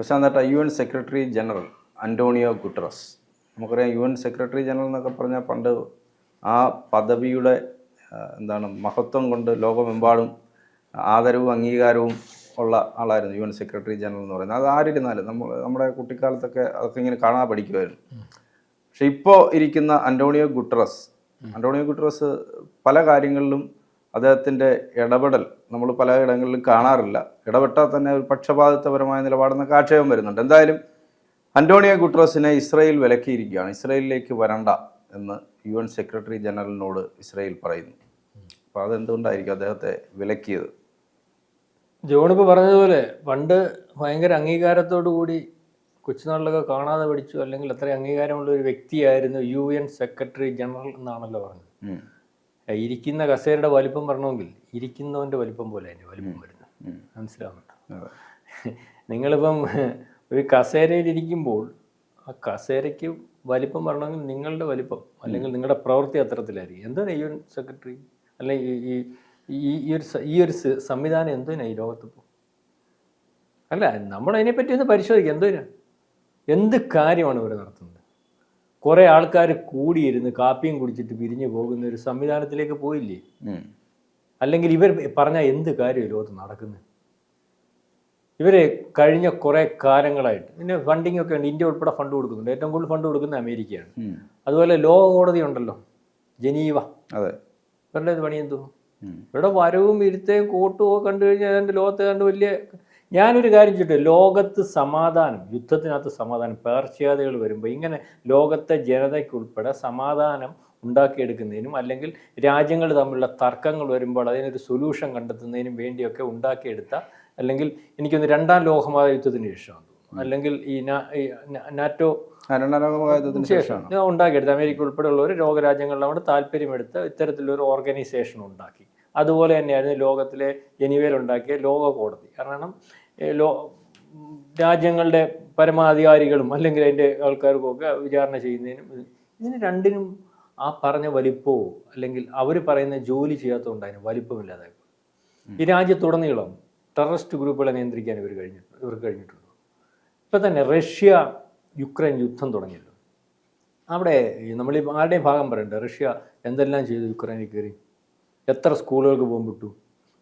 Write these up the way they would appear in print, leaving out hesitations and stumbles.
പ്രശാന്തേട്ട, UN secretary general Antonio Guterres, നമുക്കറിയാം UN secretary general എന്നൊക്കെ പറഞ്ഞാൽ പണ്ട് ആ പദവിയുടെ മഹത്വം കൊണ്ട് ലോകമെമ്പാടും ആദരവും അംഗീകാരവും ഉള്ള ആളായിരുന്നു UN സെക്രട്ടറി ജനറൽ എന്ന് പറയുന്നത്. അത് ആരിരുന്നാലും നമ്മുടെ കുട്ടിക്കാലത്തൊക്കെ അതൊക്കെ ഇങ്ങനെ കാണാൻ പഠിക്കുമായിരുന്നു. പക്ഷെ ഇപ്പോൾ ഇരിക്കുന്ന അന്റോണിയോ ഗുട്ടറസ് പല കാര്യങ്ങളിലും അദ്ദേഹത്തിൻ്റെ ഇടപെടൽ നമ്മൾ പല ഇടങ്ങളിലും കാണാറില്ല. ഇടപെട്ടാൽ തന്നെ ഒരു പക്ഷപാതിത്വപരമായ നിലപാടെന്നൊക്കെ ആക്ഷേപം വരുന്നുണ്ട്. എന്തായാലും അന്റോണിയോ ഗുട്ടറസിനെ ഇസ്രായേൽ വിലക്കിയിരിക്കുകയാണ്. ഇസ്രായേലിലേക്ക് വരണ്ട എന്ന് UN സെക്രട്ടറി ജനറലിനോട് ഇസ്രായേൽ പറയുന്നു. അപ്പോൾ അതെന്തുകൊണ്ടായിരിക്കും അദ്ദേഹത്തെ വിലക്കിയത്? ജോണിപ്പോൾ പറഞ്ഞതുപോലെ പണ്ട് ഭയങ്കര അംഗീകാരത്തോടു കൂടി കൊച്ചുനാളിലൊക്കെ കാണാതെ പഠിച്ചു, അല്ലെങ്കിൽ അത്ര അംഗീകാരമുള്ള ഒരു വ്യക്തിയായിരുന്നു UN സെക്രട്ടറി ജനറൽ എന്നാണല്ലോ പറഞ്ഞത്. ഇരിക്കുന്ന കസേരയുടെ വലിപ്പം പറഞ്ഞെങ്കിൽ ഇരിക്കുന്നവൻ്റെ വലിപ്പം പോലെ അതിൻ്റെ വലിപ്പം വരുന്നത് മനസ്സിലാവുന്നുണ്ട്. നിങ്ങളിപ്പം ഒരു കസേരയിൽ ഇരിക്കുമ്പോൾ ആ കസേരയ്ക്ക് വലിപ്പം പറഞ്ഞെങ്കിൽ നിങ്ങളുടെ വലിപ്പം അല്ലെങ്കിൽ നിങ്ങളുടെ പ്രവൃത്തി അത്തരത്തിലായിരിക്കും. എന്താണ് UN സെക്രട്ടറി അല്ലെങ്കിൽ ഈ ഒരു സംവിധാനം എന്തിനാ ഈ ലോകത്തിപ്പോൾ? അല്ല, നമ്മളതിനെപ്പറ്റി ഒന്ന് പരിശോധിക്കുക. എന്ത് കാര്യമാണ് ഇവർ നടത്തുന്നത്? കുറേ ആൾക്കാർ കൂടിയിരുന്ന് കാപ്പിയും കുടിച്ചിട്ട് പിരിഞ്ഞു പോകുന്ന ഒരു സംവിധാനത്തിലേക്ക് പോയില്ലേ? അല്ലെങ്കിൽ ഇവർ പറഞ്ഞാൽ എന്ത് കാര്യം ലോകത്ത് നടക്കുന്നത്? ഇവർ കഴിഞ്ഞ കുറേ കാലങ്ങളായിട്ട് പിന്നെ ഫണ്ടിങ് ഒക്കെ ഉണ്ട്. ഇന്ത്യ ഉൾപ്പെടെ ഫണ്ട് കൊടുക്കുന്നുണ്ട്. ഏറ്റവും കൂടുതൽ ഫണ്ട് കൊടുക്കുന്നത് അമേരിക്കയാണ്. അതുപോലെ ലോക കോടതി ഉണ്ടല്ലോ, ജനീവ. അതെ, ഇവരുടെ പണി എന്തോ ഇവിടെ വരവും ഇരുത്തയും കൂട്ടും ഒക്കെ കണ്ടു കഴിഞ്ഞാൽ ഏതാണ്ട് ലോകത്ത് കണ്ട് വലിയ. ഞാനൊരു കാര്യം ചോദിച്ചിട്ട്, ലോകത്ത് സമാധാനം, യുദ്ധത്തിനകത്ത് സമാധാനം, പേർഷ്യാദികൾ വരുമ്പോൾ ഇങ്ങനെ ലോകത്തെ ജനതയ്ക്കുൾപ്പെടെ സമാധാനം ഉണ്ടാക്കിയെടുക്കുന്നതിനും അല്ലെങ്കിൽ രാജ്യങ്ങൾ തമ്മിലുള്ള തർക്കങ്ങൾ വരുമ്പോൾ അതിനൊരു സൊല്യൂഷൻ കണ്ടെത്തുന്നതിനും വേണ്ടിയൊക്കെ ഉണ്ടാക്കിയെടുത്ത, അല്ലെങ്കിൽ എനിക്കൊന്ന് രണ്ടാം ലോകമഹായുദ്ധത്തിന് ശേഷമാണ് തോന്നുന്നു, അല്ലെങ്കിൽ ഈ നാറ്റോ ശേഷം ഉണ്ടാക്കിയെടുത്ത അമേരിക്ക ഉൾപ്പെടെയുള്ളവർ ലോകരാജ്യങ്ങളിലാണ് താല്പര്യമെടുത്ത് ഇത്തരത്തിലൊരു ഓർഗനൈസേഷൻ ഉണ്ടാക്കി. അതുപോലെ തന്നെയായിരുന്നു ലോകത്തിലെ ജനീവയിലുണ്ടാക്കിയ ലോക കോടതി. കാരണം രാജ്യങ്ങളുടെ പരമാധികാരികളും അല്ലെങ്കിൽ അതിൻ്റെ ആൾക്കാർക്കൊക്കെ വിചാരണ ചെയ്യുന്നതിനും ഇതിന് രണ്ടിനും ആ പറഞ്ഞ വലിപ്പമോ അല്ലെങ്കിൽ അവർ പറയുന്ന ജോലി ചെയ്യാത്തതുകൊണ്ട് അതിന് വലിപ്പമില്ലാതെ ഈ രാജ്യത്തുടനീളം ടെററിസ്റ്റ് ഗ്രൂപ്പുകളെ നിയന്ത്രിക്കാൻ ഇവർക്ക് കഴിഞ്ഞിട്ടുണ്ട്. ഇപ്പം തന്നെ റഷ്യ യുക്രൈൻ യുദ്ധം തുടങ്ങിയല്ലോ. അവിടെ നമ്മൾ ആരുടെയും ഭാഗം പറയണ്ട, റഷ്യ എന്തെല്ലാം ചെയ്തു യുക്രൈനിൽ കയറി, എത്ര സ്കൂളുകൾക്ക് ബോംബിട്ടു,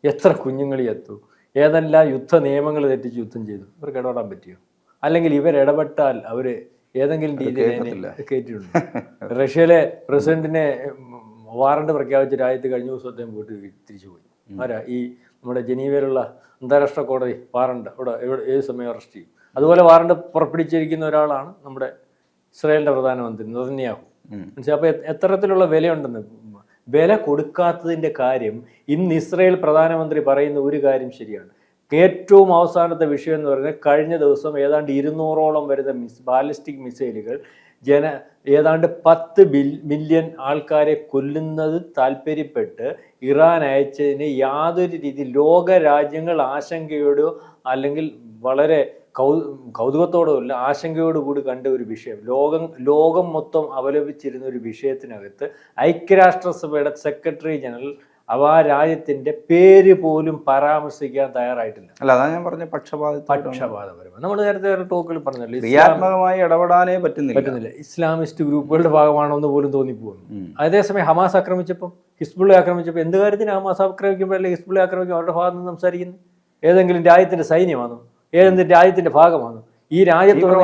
എത്ര കുഞ്ഞുങ്ങളി എത്തു, ഏതെല്ലാം യുദ്ധ നിയമങ്ങൾ തെറ്റിച്ച് യുദ്ധം ചെയ്തു. ഇവർക്ക് ഇടപെടാൻ പറ്റിയോ? അല്ലെങ്കിൽ ഇവരിടപെട്ടാൽ അവർ ഏതെങ്കിലും രീതിയിൽ കയറ്റിയിട്ടുണ്ട്. റഷ്യയിലെ പ്രസിഡന്റിനെ വാറണ്ട് പ്രഖ്യാപിച്ച് രാജ്യത്ത് കഴിഞ്ഞ ദിവസം അദ്ദേഹം പോയിട്ട് തിരിച്ചു പോയി. ആരാ? ഈ നമ്മുടെ ജനീവയിലുള്ള അന്താരാഷ്ട്ര കോടതി വാറണ്ട് അവിടെ ഏത് സമയം അറസ്റ്റ് ചെയ്യും. അതുപോലെ വാറണ്ട് പുറപ്പെടുവിച്ചിരിക്കുന്ന ഒരാളാണ് നമ്മുടെ ഇസ്രായേലിൻ്റെ പ്രധാനമന്ത്രി നെതന്യാഹു. മനസ്സിലായി? അപ്പോൾ എത്തരത്തിലുള്ള വിലയുണ്ടെന്ന്. വില കൊടുക്കാത്തതിൻ്റെ കാര്യം ഇന്ന് ഇസ്രായേൽ പ്രധാനമന്ത്രി പറയുന്ന ഒരു കാര്യം ശരിയാണ്. ഏറ്റവും അവസാനത്തെ വിഷയം എന്ന് പറയുന്നത്, കഴിഞ്ഞ ദിവസം ഏതാണ്ട് 200ഓളം വരുന്ന ബാലിസ്റ്റിക് മിസൈലുകൾ ഏതാണ്ട് 10 മില്യൺ ആൾക്കാരെ കൊല്ലുന്നത് താല്പര്യപ്പെട്ട് ഇറാൻ അയച്ചതിന് യാതൊരു രീതി ലോകരാജ്യങ്ങൾ ആശങ്കയോടോ അല്ലെങ്കിൽ വളരെ കൗതുകത്തോടോ ഇല്ല, ആശങ്കയോടുകൂടി കണ്ട ഒരു വിഷയം, ലോകം മൊത്തം അവലംബിച്ചിരുന്ന ഒരു വിഷയത്തിനകത്ത് ഐക്യരാഷ്ട്രസഭയുടെ സെക്രട്ടറി ജനറൽ ആ രാജ്യത്തിന്റെ പേര് പോലും പരാമർശിക്കാൻ തയ്യാറായിട്ടില്ല. അല്ല, അതാ ഞാൻ പറഞ്ഞ പക്ഷപാതപരമാണ്. നമ്മൾ നേരത്തെ ടോക്കിൽ പറഞ്ഞല്ലോ, ക്രിയാത്മകമായി ഇടപെടാനേ പറ്റുന്നില്ല. ഇസ്ലാമിസ്റ്റ് ഗ്രൂപ്പുകളുടെ ഭാഗമാണോ എന്ന് പോലും തോന്നിപ്പോകുന്നു. അതേസമയം ഹമാസ് ആക്രമിച്ചപ്പോൾ, ഹിസ്ബുള്ളെ ആക്രമിച്ചപ്പോൾ എന്ത് കാര്യത്തിന് ഹമാസ് ആക്രമിക്കുമ്പോൾ അല്ലെങ്കിൽ ഹിസ്ബുള്ളെ ആക്രമിക്കുമ്പോൾ അവരുടെ ഭാഗത്ത് നിന്ന് സംസാരിക്കുന്നു? ഏതെങ്കിലും രാജ്യത്തിന്റെ സൈന്യമാണോ? ഏതെങ്കിലും രാജ്യത്തിന്റെ ഭാഗമാണോ? ഈ രാജ്യത്തുള്ള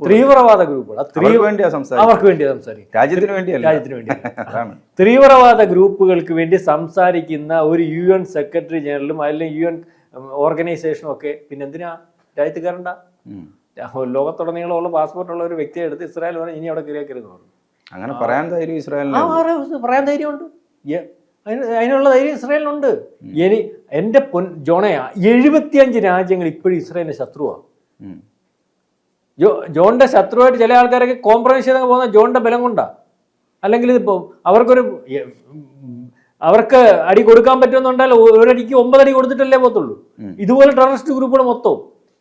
തീവ്രവാദ ഗ്രൂപ്പുകൾ അവർക്ക് വേണ്ടിയാ സംസാരിക്കും, രാജ്യത്തിന് വേണ്ടി. തീവ്രവാദ ഗ്രൂപ്പുകൾക്ക് വേണ്ടി സംസാരിക്കുന്ന ഒരു UN സെക്രട്ടറി ജനറലും അല്ലെങ്കിൽ UN ഓർഗനൈസേഷനും ഒക്കെ പിന്നെന്തിനാ രാജ്യത്ത് കയറണ്ട? ലോകത്തുടനീളമുള്ള പാസ്പോർട്ടുള്ള ഒരു വ്യക്തിയെ എടുത്ത് ഇസ്രായേൽ പറഞ്ഞ് ഇനി അവിടെ കയറിയേക്കരുതെന്ന് പറഞ്ഞു. അങ്ങനെ പറയാൻ ധൈര്യം ഇസ്രായേലിന്? പറയാൻ ധൈര്യമുണ്ട്, അതിനുള്ള ധൈര്യം ഇസ്രായേലിനുണ്ട്. എൻ്റെ ജോണയാ 75 രാജ്യങ്ങൾ ഇപ്പോഴും ഇസ്രായേലിന്റെ ശത്രുവാണ്. ജോണിന്റെ ശത്രുവായിട്ട് ചില ആൾക്കാരൊക്കെ കോംപ്രമൈസ് ചെയ്ത് പോകുന്ന ജോണിന്റെ ബലം കൊണ്ടാ. അല്ലെങ്കിൽ ഇപ്പോൾ അവർക്ക് അടി കൊടുക്കാൻ പറ്റുമെന്നുണ്ടാൽ ഒരടിക്ക് 9 അടി കൊടുത്തിട്ടല്ലേ പോകത്തുള്ളൂ. ഇതുപോലെ ടെററിസ്റ്റ് ഗ്രൂപ്പുകൾ മൊത്തം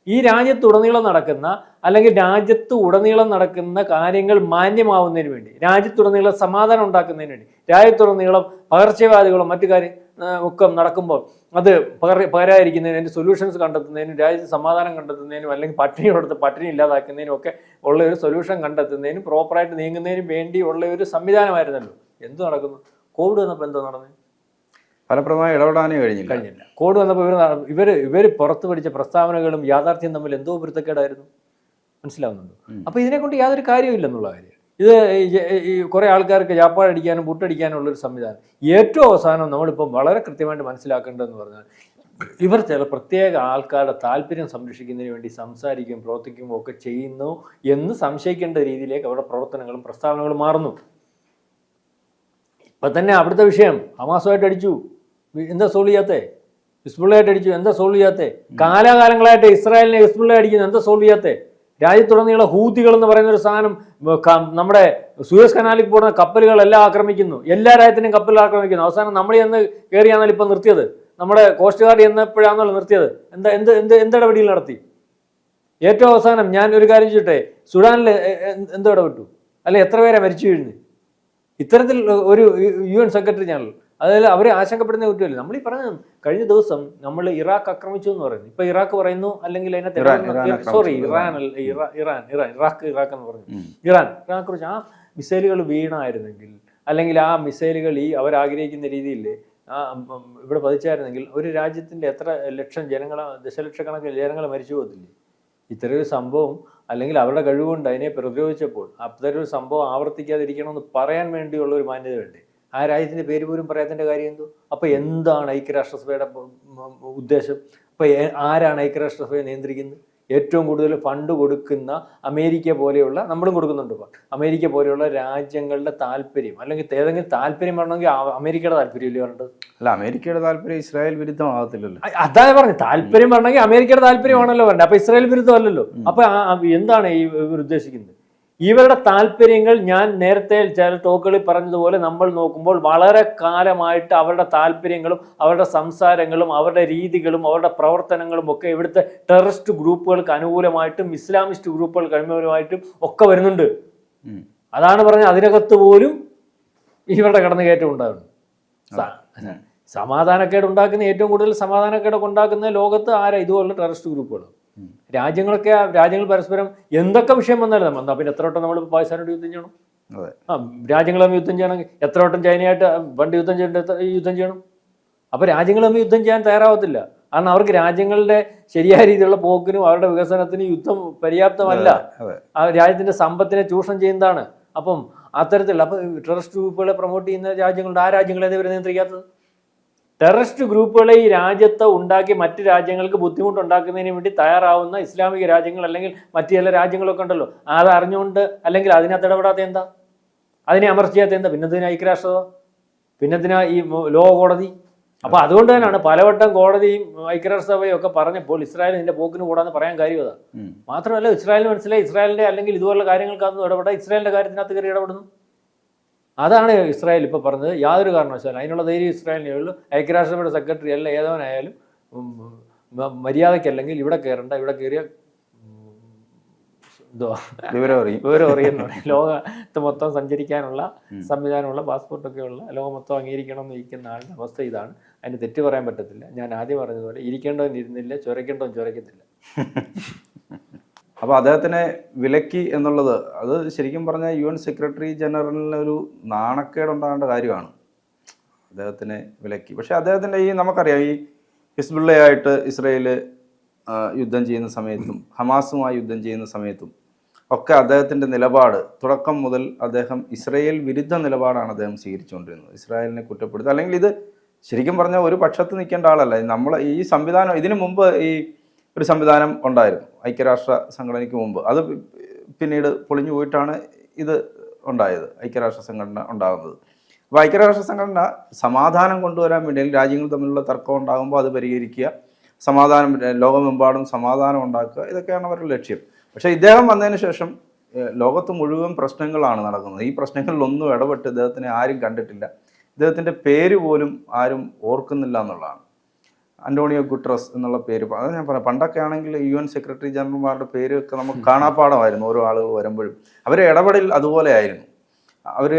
ഈ രാജ്യത്തുടനീളം നടക്കുന്ന അല്ലെങ്കിൽ രാജ്യത്തുടനീളം നടക്കുന്ന കാര്യങ്ങൾ മാന്യമാവുന്നതിന് വേണ്ടി, രാജ്യത്തുടനീളം സമാധാനം ഉണ്ടാക്കുന്നതിന് വേണ്ടി, രാജ്യത്തുടനീളം പകർച്ചവ്യാധികളും മറ്റു കാര്യം ഒക്കെ നടക്കുമ്പോൾ അത് പകരാതിരിക്കുന്നതിനും അതിൻ്റെ സൊല്യൂഷൻസ് കണ്ടെത്തുന്നതിനും രാജ്യത്ത് സമാധാനം കണ്ടെത്തുന്നതിനും അല്ലെങ്കിൽ പട്ടിണിയോടത്ത് പട്ടിണി ഇല്ലാതാക്കുന്നതിനും ഒക്കെ ഉള്ള ഒരു സൊല്യൂഷൻ കണ്ടെത്തുന്നതിനും പ്രോപ്പറായിട്ട് നീങ്ങുന്നതിനും വേണ്ടിയുള്ള ഒരു സംവിധാനമായിരുന്നല്ലോ. എന്ത് നടക്കുന്നു? കോവിഡ് വന്നപ്പോൾ എന്തോ നടന്നു? ഫലപ്രദമായി ഇടപെടാനേ കഴിഞ്ഞില്ല. കോവിഡ് വന്നപ്പോൾ ഇവർ പുറത്തു പിടിച്ച പ്രസ്താവനകളും യാഥാർത്ഥ്യം തമ്മിൽ എന്തോ പൊരുത്തക്കേടായിരുന്നു. മനസ്സിലാവുന്നുണ്ടോ? അപ്പോൾ ഇതിനെക്കൊണ്ട് യാതൊരു കാര്യമില്ലെന്നുള്ള കാര്യം. ഇത് ഈ കുറേ ആൾക്കാർക്ക് ജാപ്പാടടിക്കാനും പുട്ടടിക്കാനും ഉള്ളൊരു സംവിധാനം. ഏറ്റവും അവസാനം നമ്മളിപ്പം വളരെ കൃത്യമായിട്ട് മനസ്സിലാക്കേണ്ടതെന്ന് പറഞ്ഞാൽ ഇവർ ചില പ്രത്യേക ആൾക്കാരുടെ താല്പര്യം സംരക്ഷിക്കുന്നതിന് വേണ്ടി സംസാരിക്കുകയും പ്രവർത്തിക്കുകയും ഒക്കെ ചെയ്യുന്നു എന്ന് സംശയിക്കേണ്ട രീതിയിലേക്ക് അവരുടെ പ്രവർത്തനങ്ങളും പ്രസ്താവനകളും മാറുന്നു. ഇപ്പം തന്നെ അവിടുത്തെ വിഷയം ഹമാസുമായിട്ട് അടിച്ചു, എന്താ സോൾവ് ചെയ്യാത്തേ? ഹിസ്ബുള്ളയായിട്ട് അടിച്ചു, എന്താ സോൾവ് ചെയ്യാത്തേ? കാലാകാലങ്ങളായിട്ട് ഇസ്രായേലിനെ ഹിസ്ബുള്ള അടിക്കുന്നു, എന്താ സോൾവ് ചെയ്യാത്തേ? രാജ്യത്തുടനീളം ഹൂത്തികൾ എന്ന് പറയുന്ന ഒരു സാധനം നമ്മുടെ സൂയസ് കനാലിൽ പോകുന്ന കപ്പലുകളെല്ലാം ആക്രമിക്കുന്നു, എല്ലാ രാജ്യത്തിനും കപ്പലുകൾ ആക്രമിക്കുന്നു. അവസാനം നമ്മൾ ചെന്ന് കയറിയാണല്ലോ ഇപ്പം നിർത്തിയത്, നമ്മുടെ കോസ്റ്റ് ഗാർഡ് എന്നപ്പോഴാണല്ലോ നിർത്തിയത്. എന്തിടപെടിയിൽ നടത്തി? ഏറ്റവും അവസാനം ഞാൻ ഒരു കാര്യം ചോദിട്ടെ, സുഡാനിൽ എന്തോ ഇടപെട്ടു? അല്ലെ എത്ര പേരെ മരിച്ചു വീഴുന്നു? ഇത്തരത്തിൽ ഒരു UN സെക്രട്ടറി ജനറൽ, അതായത് അവരെ ആശങ്കപ്പെടുന്ന കുറ്റമല്ല. നമ്മൾ ഈ പറഞ്ഞ കഴിഞ്ഞ ദിവസം നമ്മൾ ഇറാഖ് ആക്രമിച്ചു എന്ന് പറയുന്നു. ഇപ്പൊ ഇറാഖ് പറയുന്നു, അല്ലെങ്കിൽ അതിനകത്ത് ഇറാഖ് എന്ന് പറഞ്ഞു. ഇറാഖെ കുറിച്ച് ആ മിസൈലുകൾ വീണായിരുന്നെങ്കിൽ, അല്ലെങ്കിൽ ആ മിസൈലുകൾ ഈ അവരാഗ്രഹിക്കുന്ന രീതിയിൽ ഇവിടെ പതിച്ചായിരുന്നെങ്കിൽ ഒരു രാജ്യത്തിന്റെ എത്ര ലക്ഷം ജനങ്ങളെ, ദശലക്ഷക്കണക്കിന് ജനങ്ങളെ മരിച്ചു പോകത്തില്ലേ? ഇത്തരൊരു സംഭവം അല്ലെങ്കിൽ അവരുടെ കഴിവുകൊണ്ട് അതിനെ പ്രതിരോധിച്ചപ്പോൾ അത്തരൊരു സംഭവം ആവർത്തിക്കാതിരിക്കണമെന്ന് പറയാൻ വേണ്ടിയുള്ള ഒരു മാന്യത വേണ്ടേ? ആ രാജ്യത്തിൻ്റെ പേര് പോലും പറയാത്തതിൻ്റെ കാര്യം എന്തോ? അപ്പോൾ എന്താണ് ഐക്യരാഷ്ട്രസഭയുടെ ഉദ്ദേശം? അപ്പോൾ ആരാണ് ഐക്യരാഷ്ട്രസഭയെ നിയന്ത്രിക്കുന്നത്? ഏറ്റവും കൂടുതൽ ഫണ്ട് കൊടുക്കുന്ന അമേരിക്ക പോലെയുള്ള, നമ്മളും കൊടുക്കുന്നുണ്ട് ഇപ്പോൾ, അമേരിക്ക പോലെയുള്ള രാജ്യങ്ങളുടെ താല്പര്യം, അല്ലെങ്കിൽ ഏതെങ്കിലും താല്പര്യം വരണമെങ്കിൽ അമേരിക്കയുടെ താല്പര്യമില്ലേ വരേണ്ടത്? അല്ല, അമേരിക്കയുടെ താല്പര്യം ഇസ്രായേൽ വിരുദ്ധമാകത്തില്ലല്ലോ. അതാ പറഞ്ഞു, താല്പര്യം വരണമെങ്കിൽ അമേരിക്കയുടെ താല്പര്യമാണല്ലോ വരേണ്ടത്. അപ്പോൾ ഇസ്രായേൽ വിരുദ്ധമല്ലല്ലോ. അപ്പോൾ എന്താണ് ഇവർ ഉദ്ദേശിക്കുന്നത്? ഇവരുടെ താല്പര്യങ്ങൾ ഞാൻ നേരത്തെ ചില ടോക്കുകളിൽ പറഞ്ഞതുപോലെ നമ്മൾ നോക്കുമ്പോൾ വളരെ കാലമായിട്ട് അവരുടെ താല്പര്യങ്ങളും അവരുടെ സംസാരങ്ങളും അവരുടെ രീതികളും അവരുടെ പ്രവർത്തനങ്ങളും ഒക്കെ ഇവിടുത്തെ ടെററിസ്റ്റ് ഗ്രൂപ്പുകൾക്ക് അനുകൂലമായിട്ടും ഇസ്ലാമിസ്റ്റ് ഗ്രൂപ്പുകൾക്ക് അനുകൂലമായിട്ടും ഒക്കെ വരുന്നുണ്ട്. അതാണ് പറഞ്ഞത്, അതിനകത്ത് പോലും ഇവരുടെ കടന്നുകയറ്റം ഉണ്ടാകുന്നു. സമാധാനക്കേട് ഉണ്ടാക്കുന്ന, ഏറ്റവും കൂടുതൽ സമാധാനക്കേടൊക്കെ ഉണ്ടാക്കുന്ന ലോകത്ത് ആരാ? ഇതുപോലുള്ള ടെററിസ്റ്റ് ഗ്രൂപ്പുകൾ. രാജ്യങ്ങൾ പരസ്പരം എന്തൊക്കെ വിഷയം വന്നാലും നമ്മൾ പിന്നെ എത്ര വട്ടം നമ്മൾ പാകിസ്ഥാനോട് യുദ്ധം ചെയ്യണം? രാജ്യങ്ങൾ തമ്മിൽ യുദ്ധം ചെയ്യണമെങ്കിൽ എത്ര വട്ടം ചൈനയായിട്ട് പണ്ട് യുദ്ധം ചെയ്യണം? അപ്പോൾ രാജ്യങ്ങൾ തമ്മിൽ യുദ്ധം ചെയ്യാൻ തയ്യാറാവത്തില്ല. കാരണം അവർക്ക് രാജ്യങ്ങളുടെ ശരിയായ രീതിയിലുള്ള പോക്കിനും അവരുടെ വികസനത്തിനും യുദ്ധം പര്യാപ്തമല്ല. ആ രാജ്യത്തിന്റെ സമ്പത്തിനെ ചൂഷണം ചെയ്യുന്നതാണ്. അപ്പം അത്തരത്തിലുള്ള ടെററിസ്റ്റ് ഗ്രൂപ്പുകളെ പ്രൊമോട്ട് ചെയ്യുന്ന രാജ്യങ്ങളുടെ ആ രാജ്യങ്ങളെ ഇവരെ നിയന്ത്രിക്കാത്തത്? ടെററിസ്റ്റ് ഗ്രൂപ്പുകളെ ഈ രാജ്യത്ത് ഉണ്ടാക്കി മറ്റ് രാജ്യങ്ങൾക്ക് ബുദ്ധിമുട്ടുണ്ടാക്കുന്നതിന് വേണ്ടി തയ്യാറാവുന്ന ഇസ്ലാമിക രാജ്യങ്ങൾ അല്ലെങ്കിൽ മറ്റു ചില രാജ്യങ്ങളൊക്കെ ഉണ്ടല്ലോ, അത് അറിഞ്ഞുകൊണ്ട് അല്ലെങ്കിൽ അതിനകത്ത് ഇടപെടാത്ത എന്താ? അതിനെ അമർച്ച ചെയ്യാത്ത എന്താ? പിന്നെന്തിനാ ഐക്യരാഷ്ട്രസഭ? പിന്നെന്തിനാ ഈ ലോക കോടതി? അപ്പോൾ അതുകൊണ്ട് തന്നെയാണ് പലവട്ടം കോടതിയും ഐക്യരാഷ്ട്രസഭയും ഒക്കെ പറഞ്ഞപ്പോൾ ഇസ്രായേൽ ഇതിന്റെ പോക്കിന് കൂടാന്ന് പറയാൻ കാര്യം അതാ. മാത്രമല്ല, ഇസ്രായേലിന് മനസ്സിലായി ഇസ്രായേലിന്റെ അല്ലെങ്കിൽ ഇതുപോലുള്ള കാര്യങ്ങൾക്കകത്ത് ഇടപെടാൻ ഇസ്രായേലിന്റെ കാര്യത്തിനകത്ത് കയറി ഇടപെടുന്നു. അതാണ് ഇസ്രായേൽ ഇപ്പോൾ പറഞ്ഞത്. യാതൊരു കാരണവശാലും അതിനുള്ള ധൈര്യം ഇസ്രായേലിനേ ഉള്ളൂ. ഐക്യരാഷ്ട്രസഭയുടെ സെക്രട്ടറി അല്ല ഏതവനായാലും മര്യാദയ്ക്കല്ലെങ്കിൽ ഇവിടെ കയറണ്ട, ഇവിടെ കയറിയ വിവരം അറിയുന്നു. ലോകത്ത് മൊത്തം സഞ്ചരിക്കാനുള്ള സംവിധാനമുള്ള പാസ്പോർട്ടൊക്കെ ഉള്ള ലോകം മൊത്തം അംഗീകരിക്കണം എന്ന് ഇരിക്കുന്ന ആളുടെ അവസ്ഥ ഇതാണ്. അതിന് തെറ്റ് പറയാൻ പറ്റത്തില്ല. ഞാൻ ആദ്യം പറഞ്ഞതുപോലെ ഇരിക്കേണ്ടവൻ ഇരുന്നില്ല, ചുരക്കേണ്ടവൻ ചുരക്കത്തില്ല. അപ്പോൾ അദ്ദേഹത്തിനെ വിലക്കി എന്നുള്ളത് അത് ശരിക്കും പറഞ്ഞാൽ UN സെക്രട്ടറി ജനറലിന് ഒരു നാണക്കേടുണ്ടാകേണ്ട കാര്യമാണ്. അദ്ദേഹത്തിനെ വിലക്കി. പക്ഷേ അദ്ദേഹത്തിൻ്റെ നമുക്കറിയാം, ഈ ഹിസ്ബുള്ളയായിട്ട് ഇസ്രയേൽ യുദ്ധം ചെയ്യുന്ന സമയത്തും ഹമാസുമായി യുദ്ധം ചെയ്യുന്ന സമയത്തും ഒക്കെ അദ്ദേഹത്തിൻ്റെ നിലപാട് തുടക്കം മുതൽ അദ്ദേഹം ഇസ്രയേൽ വിരുദ്ധ നിലപാടാണ് അദ്ദേഹം സ്വീകരിച്ചുകൊണ്ടിരുന്നത്. ഇസ്രായേലിനെ കുറ്റപ്പെടുത്തുക, അല്ലെങ്കിൽ ഇത് ശരിക്കും പറഞ്ഞാൽ ഒരു പക്ഷത്ത് നിൽക്കേണ്ട ആളല്ല. നമ്മൾ ഈ സംവിധാനം ഇതിനു മുമ്പ് ഒരു സംവിധാനം ഉണ്ടായിരുന്നു ഐക്യരാഷ്ട്ര സംഘടനയ്ക്ക് മുമ്പ്. അത് പിന്നീട് പൊളിഞ്ഞു പോയിട്ടാണ് ഇത് ഉണ്ടായത്, ഐക്യരാഷ്ട്ര സംഘടന ഉണ്ടാകുന്നത്. അപ്പോൾ ഐക്യരാഷ്ട്ര സംഘടന സമാധാനം കൊണ്ടുവരാൻ വേണ്ടി രാജ്യങ്ങൾ തമ്മിലുള്ള തർക്കം ഉണ്ടാകുമ്പോൾ അത് പരിഹരിക്കുക, സമാധാനം, ലോകമെമ്പാടും സമാധാനം ഉണ്ടാക്കുക, ഇതൊക്കെയാണ് അവരുടെ ലക്ഷ്യം. പക്ഷേ ഇദ്ദേഹം വന്നതിന് ശേഷം ലോകത്ത് മുഴുവൻ പ്രശ്നങ്ങളാണ് നടക്കുന്നത്. ഈ പ്രശ്നങ്ങളിലൊന്നും ഇടപെട്ട് ഇദ്ദേഹത്തിനെ ആരും കണ്ടിട്ടില്ല. ഇദ്ദേഹത്തിൻ്റെ പേര് പോലും ആരും ഓർക്കുന്നില്ല എന്നുള്ളതാണ്. അന്റോണിയോ ഗുട്ടറസ് എന്നുള്ള പേര്, അത് ഞാൻ പറയാം, പണ്ടൊക്കെ ആണെങ്കിൽ UN സെക്രട്ടറി ജനറൽമാരുടെ പേരൊക്കെ നമുക്ക് കാണാപ്പാടമായിരുന്നു. ഓരോ ആളുകൾ വരുമ്പോഴും അവരെ ഇടപെടൽ അതുപോലെ ആയിരുന്നു. അവർ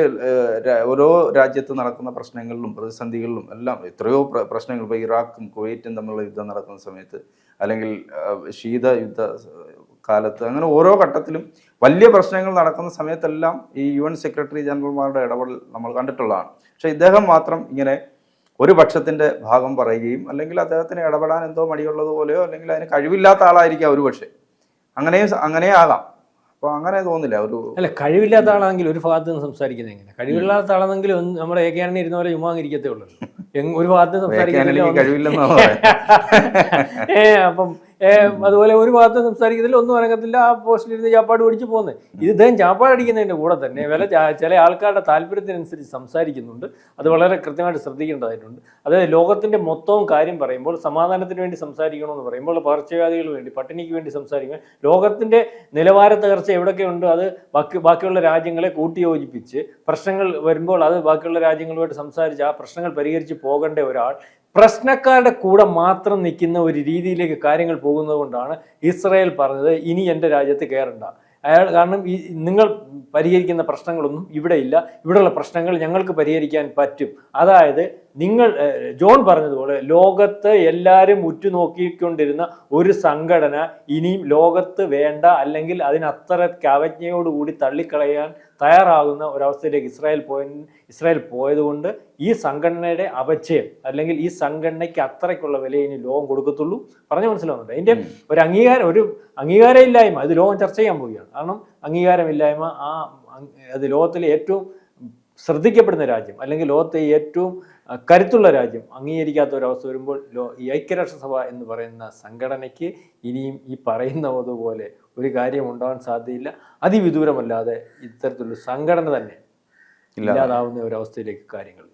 ഓരോ രാജ്യത്ത് നടക്കുന്ന പ്രശ്നങ്ങളിലും പ്രതിസന്ധികളിലും എല്ലാം എത്രയോ പ്രശ്നങ്ങൾ, ഇപ്പോൾ ഇറാഖും കുവൈറ്റും തമ്മിലുള്ള യുദ്ധം നടക്കുന്ന സമയത്ത്, അല്ലെങ്കിൽ ശീത യുദ്ധ കാലത്ത്, അങ്ങനെ ഓരോ ഘട്ടത്തിലും വലിയ പ്രശ്നങ്ങൾ നടക്കുന്ന സമയത്തെല്ലാം ഈ UN സെക്രട്ടറി ജനറൽമാരുടെ ഇടപെടൽ നമ്മൾ കണ്ടിട്ടുള്ളതാണ്. പക്ഷേ ഇദ്ദേഹം മാത്രം ഇങ്ങനെ ഒരു പക്ഷത്തിൻ്റെ ഭാഗം പറയുകയും, അല്ലെങ്കിൽ അദ്ദേഹത്തിന് ഇടപെടാൻ എന്തോ മടിയുള്ളതുപോലെയോ, അല്ലെങ്കിൽ അതിന് കഴിവില്ലാത്ത ആളായിരിക്കാം ഒരു പക്ഷേ, അങ്ങനെ ആകാം. അപ്പോൾ അങ്ങനെ തോന്നില്ല ഒരു അല്ല, കഴിവില്ലാത്ത ആളാണെങ്കിൽ ഒരു ഭാഗത്ത് നിന്ന് സംസാരിക്കുന്നത് എങ്ങനെ? കഴിവില്ലാത്ത ആളാണെങ്കിൽ നമ്മുടെ ഏകയാനെ ഇരുന്ന പോലെ ചുമ്മാങ്ങിരിക്കത്തേ ഉള്ളൂ. ഒരു ഭാഗത്ത് സംസാരിക്കുന്നില്ല, കഴിവില്ലെന്നാണ് അപ്പം അതുപോലെ ഒരു ഭാഗത്ത് സംസാരിക്കുന്നില്ല, ഒന്നും അനങ്ങത്തില്ല, ആ പോസ്റ്റിലിരുന്ന് ചാപ്പാട് പിടിച്ച് പോകുന്നത്. ഇത് ഇദ്ദേഹം ചാപ്പാട് അടിക്കുന്നതിൻ്റെ കൂടെ തന്നെ ചില ആൾക്കാരുടെ താല്പര്യത്തിനനുസരിച്ച് സംസാരിക്കുന്നുണ്ട്. അത് വളരെ കൃത്യമായിട്ട് ശ്രദ്ധിക്കേണ്ടതായിട്ടുണ്ട്. അതായത് ലോകത്തിൻ്റെ മൊത്തവും കാര്യം പറയുമ്പോൾ, സമാധാനത്തിന് വേണ്ടി സംസാരിക്കണമെന്ന് പറയുമ്പോൾ, പകർച്ചവ്യാധികൾ വേണ്ടി, പട്ടിണിക്ക് വേണ്ടി സംസാരിക്കാൻ, ലോകത്തിൻ്റെ നിലവാര തകർച്ച എവിടെയൊക്കെയുണ്ട് അത് ബാക്കിയുള്ള രാജ്യങ്ങളെ കൂട്ടിയോജിപ്പിച്ച് പ്രശ്നങ്ങൾ വരുമ്പോൾ അത് ബാക്കിയുള്ള രാജ്യങ്ങളുമായിട്ട് സംസാരിച്ച് ആ പ്രശ്നങ്ങൾ പരിഹരിച്ച് പോകേണ്ട ഒരാൾ പ്രശ്നക്കാരുടെ കൂടെ മാത്രം നിൽക്കുന്ന ഒരു രീതിയിലേക്ക് കാര്യങ്ങൾ പോകുന്നത് കൊണ്ടാണ് ഇസ്രായേൽ പറഞ്ഞത് ഇനി എൻ്റെ രാജ്യത്ത് കയറണ്ട. കാരണം നിങ്ങൾ പരിഹരിക്കുന്ന പ്രശ്നങ്ങളൊന്നും ഇവിടെ ഇല്ല, ഇവിടെയുള്ള പ്രശ്നങ്ങൾ ഞങ്ങൾക്ക് പരിഹരിക്കാൻ പറ്റും. അതായത് ജോൺ പറഞ്ഞതുപോലെ ലോകത്ത് എല്ലാവരും ഉറ്റുനോക്കിക്കൊണ്ടിരുന്ന ഒരു സംഘടന ഇനിയും ലോകത്ത് വേണ്ട, അല്ലെങ്കിൽ അതിനത്ര അവജ്ഞയോടുകൂടി തള്ളിക്കളയാൻ തയ്യാറാകുന്ന ഒരവസ്ഥയിലേക്ക് ഇസ്രായേൽ പോയതുകൊണ്ട് ഈ സംഘടനയുടെ അപചയം, അല്ലെങ്കിൽ ഈ സംഘടനയ്ക്ക് അത്രയ്ക്കുള്ള വില ഇനി ലോകം കൊടുക്കത്തുള്ളൂ. പറഞ്ഞു മനസ്സിലാവുന്നുണ്ട്? അതിൻ്റെ ഒരു അംഗീകാരമില്ലായ്മ ഇത് ലോകം ചർച്ച ചെയ്യാൻ പോവുകയാണ്. കാരണം അംഗീകാരമില്ലായ്മ അത് ലോകത്തിലെ ഏറ്റവും ശ്രദ്ധിക്കപ്പെടുന്ന രാജ്യം, അല്ലെങ്കിൽ ലോകത്തെ ഏറ്റവും കരുത്തുള്ള രാജ്യം അംഗീകരിക്കാത്ത ഒരവസ്ഥ വരുമ്പോൾ ഈ ഐക്യരാഷ്ട്രസഭ എന്ന് പറയുന്ന സംഘടനയ്ക്ക് ഇനിയും ഈ പറയുന്നതുപോലെ ഒരു കാര്യം ഉണ്ടാകാൻ സാധ്യതയില്ല. അതിവിദൂരമല്ലാതെ ഇത്തരത്തിലുള്ള സംഘടന തന്നെ ഇല്ലാതാവുന്ന ഒരവസ്ഥയിലേക്ക് കാര്യങ്ങൾ